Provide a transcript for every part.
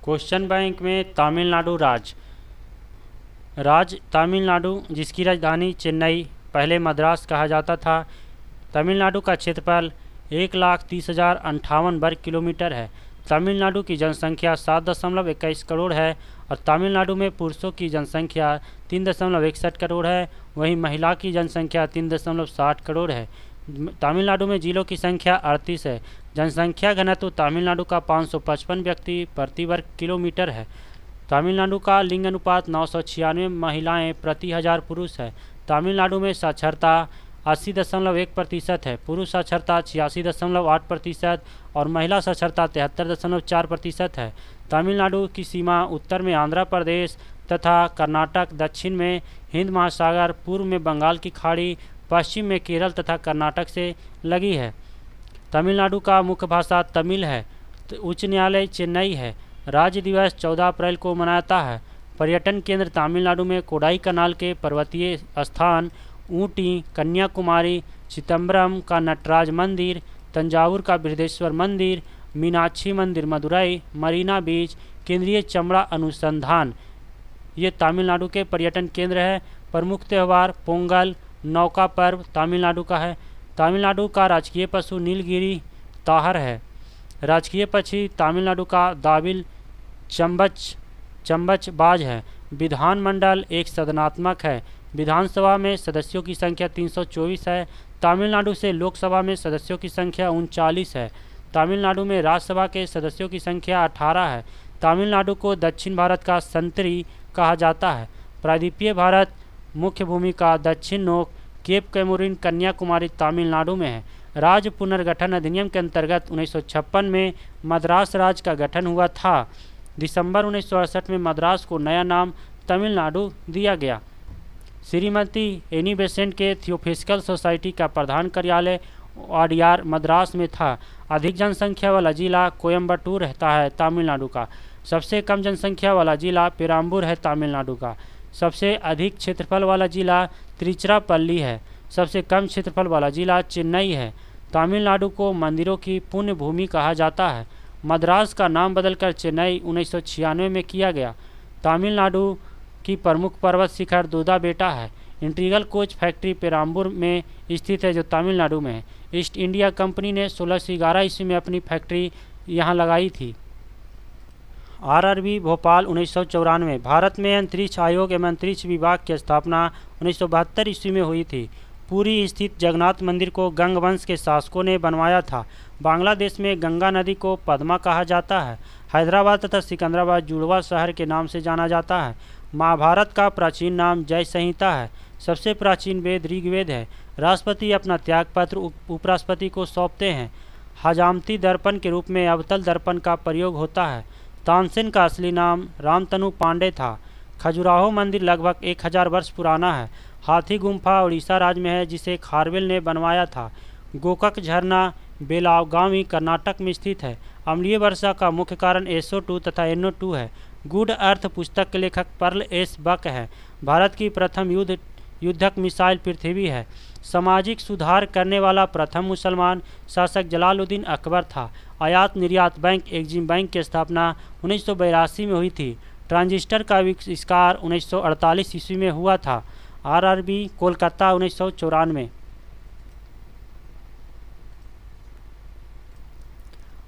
Question bank में तमिलनाडु राज्य तमिलनाडु, जिसकी राजधानी चेन्नई पहले मद्रास कहा जाता था। तमिलनाडु का क्षेत्रफल 1,30,058 वर्ग किलोमीटर है। तमिलनाडु की जनसंख्या 7.21 करोड़ है और तमिलनाडु में पुरुषों की जनसंख्या 3.61 करोड़ है, वहीं महिला की जनसंख्या 3.60 करोड़ है। तमिलनाडु में जिलों की संख्या 38 है। जनसंख्या घनत्व तमिलनाडु का 555 व्यक्ति प्रति वर्ग किलोमीटर है। तमिलनाडु का लिंग अनुपात 996 महिलाएं प्रति 1000 पुरुष है। तमिलनाडु में साक्षरता 80.1% है, पुरुष साक्षरता 86.8% और महिला साक्षरता 73.4% है। तमिलनाडु की सीमा उत्तर में आंध्र प्रदेश तथा कर्नाटक, दक्षिण में हिंद महासागर, पूर्व में बंगाल की खाड़ी, पश्चिम में केरल तथा कर्नाटक से लगी है। तमिलनाडु का मुख्य भाषा तमिल है। उच्च न्यायालय चेन्नई है। राज्य दिवस 14 अप्रैल को मनाता है। पर्यटन केंद्र तमिलनाडु में कोडाई कनाल के पर्वतीय स्थान, ऊटी, कन्याकुमारी, चिदम्बरम का नटराज मंदिर, तंजावुर का बृहदेश्वर मंदिर, मीनाक्षी मंदिर मदुरई, मरीना बीच, केंद्रीय चमड़ा अनुसंधान, ये तमिलनाडु के पर्यटन केंद्र है। प्रमुख त्यौहार पोंगल, नौका पर्व तमिलनाडु का है। तमिलनाडु का राजकीय पशु नीलगिरी ताहर है। राजकीय पक्षी तमिलनाडु का दाविल चंबच बाज है। विधानमंडल एक सदनात्मक है। विधानसभा में सदस्यों की संख्या 324 है। तमिलनाडु से लोकसभा में सदस्यों की संख्या 39 है। तमिलनाडु में राज्यसभा के सदस्यों की संख्या 18 है। तमिलनाडु को दक्षिण भारत का संतरी कहा जाता है। प्रायद्वीपीय भारत मुख्य भूमि का दक्षिण नोक केप कैमोरिन कन्याकुमारी तमिलनाडु में है। राज्य पुनर्गठन अधिनियम के अंतर्गत 1956 में मद्रास राज्य का गठन हुआ था। दिसंबर 1968 में मद्रास को नया नाम तमिलनाडु दिया गया। श्रीमती एनी बेसेंट के थियोफिजिकल सोसाइटी का प्रधान कार्यालय वाडियार मद्रास में था। अधिक जनसंख्या वाला जिला कोयम्बटूर रहता है तमिलनाडु का। सबसे कम जनसंख्या वाला जिला पेराम्बूर है तमिलनाडु का। सबसे अधिक क्षेत्रफल वाला जिला तिरुचिरापल्ली है। सबसे कम क्षेत्रफल वाला जिला चेन्नई है। तमिलनाडु को मंदिरों की पुण्य भूमि कहा जाता है। मद्रास का नाम बदलकर चेन्नई 1996 में किया गया। तमिलनाडु की प्रमुख पर्वत शिखर दूधा बेटा है। इंटीग्रल कोच फैक्ट्री पेराम्बूर में स्थित है जो तमिलनाडु में है। ईस्ट इंडिया कंपनी ने 1611 ईस्वी में अपनी फैक्ट्री यहाँ लगाई थी। आरआरबी भोपाल 1994। भारत में अंतरिक्ष आयोग एवं अंतरिक्ष विभाग की स्थापना 1972 ईस्वी में हुई थी। पुरी स्थित जगन्नाथ मंदिर को गंग वंश के शासकों ने बनवाया था। बांग्लादेश में गंगा नदी को पद्मा कहा जाता है। हैदराबाद तथा सिकंदराबाद जुड़वा शहर के नाम से जाना जाता है। महाभारत का प्राचीन नाम जय संहिता है। सबसे प्राचीन वेद ऋग्वेद है। राष्ट्रपति अपना त्यागपत्र उपराष्ट्रपति को सौंपते हैं। हजामती दर्पण के रूप में अवतल दर्पण का प्रयोग होता है। तानसेन का असली नाम रामतनु पांडे था। खजुराहो मंदिर लगभग 1000 वर्ष पुराना है। हाथी गुम्फा उड़ीसा राज्य में है जिसे खारवेल ने बनवाया था। गोकक झरना बेलागावी कर्नाटक में स्थित है। अम्लीय वर्षा का मुख्य कारण SO2 तथा NO2 है। गुड अर्थ पुस्तक के लेखक पर्ल एस बक है। भारत की प्रथम युद्धक मिसाइल पृथ्वी है। सामाजिक सुधार करने वाला प्रथम मुसलमान शासक जलालुद्दीन अकबर था। आयात निर्यात बैंक एग्जिम बैंक की स्थापना 1982 में हुई थी। ट्रांजिस्टर का आविष्कार 1948 ईस्वी में हुआ था। आरआरबी कोलकाता 1994।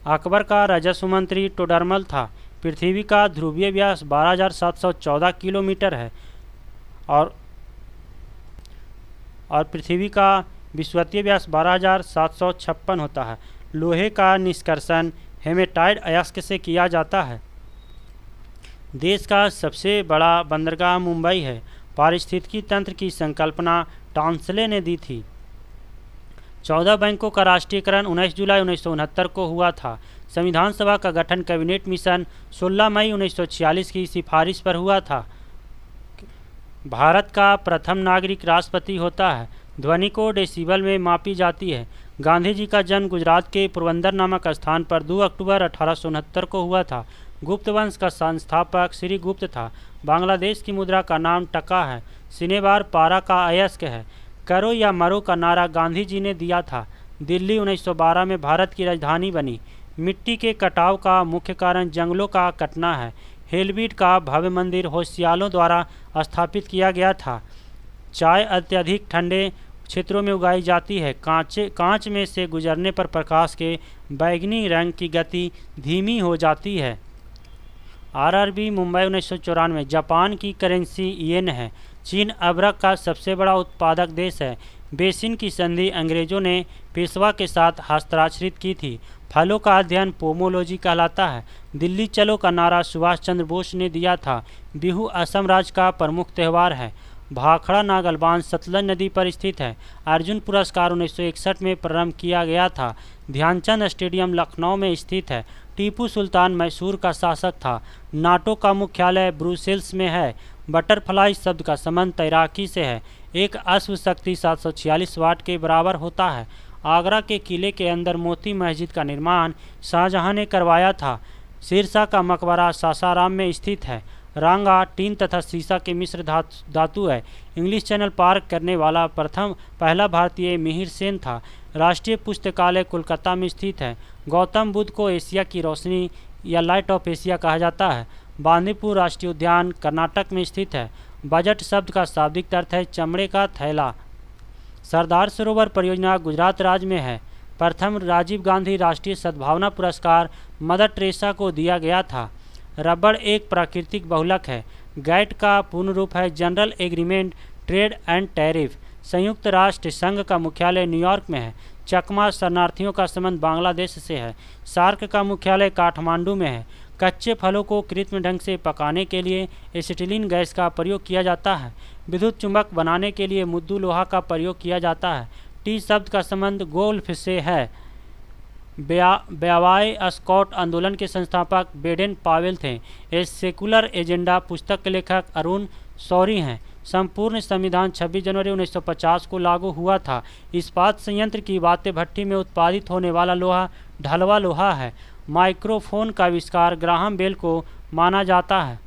अकबर का राजस्व मंत्री टोडरमल था। पृथ्वी का ध्रुवीय व्यास 12,714 किलोमीटर है और पृथ्वी का विषुवतीय व्यास 12,756 होता है। लोहे का निष्कर्षण हेमेटाइट अयस्क से किया जाता है। देश का सबसे बड़ा बंदरगाह मुंबई है। पारिस्थितिकी तंत्र की संकल्पना टांसले ने दी थी। 14 बैंकों का राष्ट्रीयकरण 19 जुलाई 1969 को हुआ था। संविधान सभा का गठन कैबिनेट मिशन 16 मई 1946 की सिफारिश पर हुआ था। भारत का प्रथम नागरिक राष्ट्रपति होता है। ध्वनि को डेसिबल में मापी जाती है। गांधी जी का जन्म गुजरात के पोरबंदर नामक स्थान पर 2 अक्टूबर 1869 को हुआ था। गुप्त वंश का संस्थापक श्री गुप्त था। बांग्लादेश की मुद्रा का नाम टका है। सिनेबार पारा का अयस्क है। करो या मरो का नारा गांधी जी ने दिया था। दिल्ली 1912 में भारत की राजधानी बनी। मिट्टी के कटाव का मुख्य कारण जंगलों का कटना है। हेलवीड का भव्य मंदिर होशियारों द्वारा स्थापित किया गया था। चाय अत्यधिक ठंडे क्षेत्रों में उगाई जाती है। कांच में से गुजरने पर प्रकाश के बैंगनी रंग की गति धीमी हो जाती है। आरआरबी मुंबई 1994। जापान की करेंसी येन है। चीन अबरक का सबसे बड़ा उत्पादक देश है। बेसिन की संधि अंग्रेजों ने पेशवा के साथ हस्ताक्षरित की थी। फलों का अध्ययन पोमोलॉजी कहलाता है। दिल्ली चलो का नारा सुभाष चंद्र बोस ने दिया था। बिहू असम राज्य का प्रमुख त्यौहार है। भाखड़ा नागल बांध सतलज नदी पर स्थित है। अर्जुन पुरस्कार 1961 में प्रारंभ किया गया था। ध्यानचंद स्टेडियम लखनऊ में स्थित है। टीपू सुल्तान मैसूर का शासक था। नाटो का मुख्यालय ब्रुसेल्स में है। बटरफ्लाई शब्द का संबंध तैराकी से है। एक अश्व शक्ति 746 वाट के बराबर होता है। आगरा के किले के अंदर मोती मस्जिद का निर्माण शाहजहां ने करवाया था। शेरशाह का मकबरा सासाराम में स्थित है। रांगा टीन तथा सीसा के मिश्र धातु है। इंग्लिश चैनल पार करने वाला पहला भारतीय मिहिर सेन था। राष्ट्रीय पुस्तकालय कोलकाता में स्थित है। गौतम बुद्ध को एशिया की रोशनी या लाइट ऑफ एशिया कहा जाता है। बांदीपुर राष्ट्रीय उद्यान कर्नाटक में स्थित है। बजट शब्द का शाब्दिक अर्थ है चमड़े का थैला। सरदार सरोवर परियोजना गुजरात राज्य में है। प्रथम राजीव गांधी राष्ट्रीय सद्भावना पुरस्कार मदर टेरेसा को दिया गया था। रबड़ एक प्राकृतिक बहुलक है। गैट का पूर्ण रूप है general agreement trade and tariff. संयुक्त राष्ट्र संघ का मुख्यालय न्यूयॉर्क में है। चकमा शरणार्थियों का संबंध बांग्लादेश से है। सार्क का मुख्यालय काठमांडू में है। कच्चे फलों को कृत्रिम ढंग से पकाने के लिए एसिटिलीन गैस का प्रयोग किया जाता है। विद्युत चुंबक बनाने के लिए मुद्दू लोहा का प्रयोग किया जाता है। टी शब्द का संबंध गोल्फ से है। ब्यावाई स्कॉट आंदोलन के संस्थापक बेडेन पावेल थे। ए सेकुलर एजेंडा पुस्तक के लेखक अरुण शौरी हैं। संपूर्ण संविधान 26 जनवरी 1950 को लागू हुआ था। इस्पात संयंत्र की बातें भट्टी में उत्पादित होने वाला लोहा ढलवा लोहा है। माइक्रोफोन का आविष्कार ग्राहम बेल को माना जाता है।